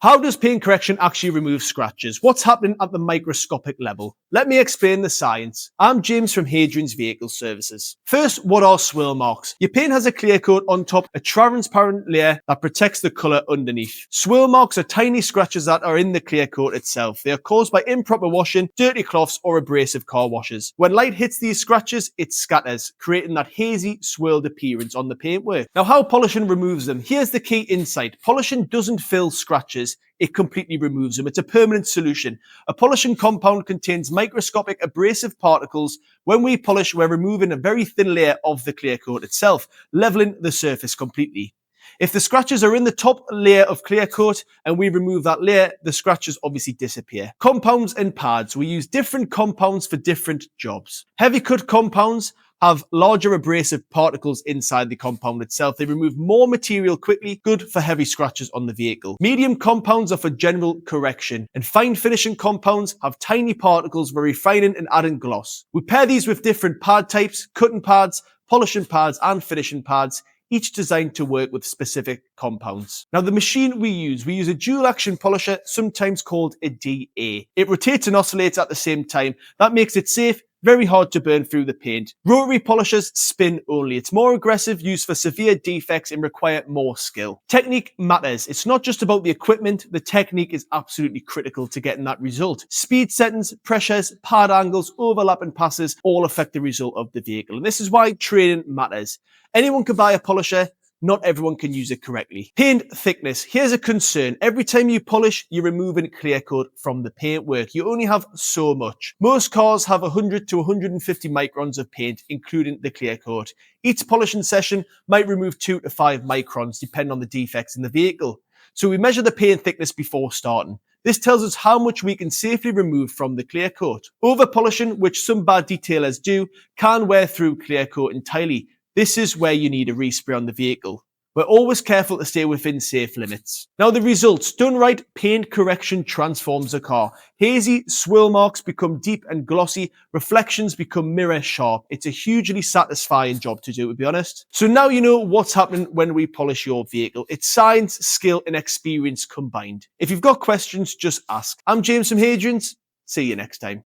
How does paint correction actually remove scratches? What's happening at the microscopic level? Let me explain the science. I'm James from Hadrian's Vehicle Services. First, what are swirl marks? Your paint has a clear coat on top, a transparent layer that protects the colour underneath. Swirl marks are tiny scratches that are in the clear coat itself. They are caused by improper washing, dirty cloths or abrasive car washes. When light hits these scratches, it scatters, creating that hazy, swirled appearance on the paintwork. Now, how polishing removes them? Here's the key insight. Polishing doesn't fill scratches. It completely removes them. It's a permanent solution. A polishing compound contains microscopic abrasive particles. When we polish, we're removing a very thin layer of the clear coat itself, leveling the surface completely. If the scratches are in the top layer of clear coat and we remove that layer, the scratches obviously disappear. Compounds and pads. We use different compounds for different jobs. Heavy cut compounds have larger abrasive particles inside the compound itself. They remove more material quickly, good for heavy scratches on the vehicle. Medium compounds are for general correction, and fine finishing compounds have tiny particles for refining and adding gloss. We pair these with different pad types, cutting pads, polishing pads, and finishing pads, each designed to work with specific compounds. Now, the machine we use a dual action polisher, sometimes called a DA. It rotates and oscillates at the same time. That makes it safe, very hard to burn through the paint. Rotary polishers spin only. It's more aggressive, used for severe defects and require more skill. Technique matters. It's not just about the equipment. The technique is absolutely critical to getting that result. Speed settings, pressures, pad angles, overlap and passes all affect the result of the vehicle. And this is why training matters. Anyone can buy a polisher. Not everyone can use it correctly. Paint thickness. Here's a concern. Every time you polish, you're removing clear coat from the paintwork. You only have so much. Most cars have 100 to 150 microns of paint, including the clear coat. Each polishing session might remove 2 to 5 microns, depending on the defects in the vehicle. So we measure the paint thickness before starting. This tells us how much we can safely remove from the clear coat. Over polishing, which some bad detailers do, can wear through clear coat entirely. This is where you need a respray on the vehicle. We're always careful to stay within safe limits. Now, the results. Done right, paint correction transforms a car. Hazy swirl marks become deep and glossy. Reflections become mirror sharp. It's a hugely satisfying job to do, to be honest. So now you know what's happening when we polish your vehicle. It's science, skill, and experience combined. If you've got questions, just ask. I'm James from Hadrian's. See you next time.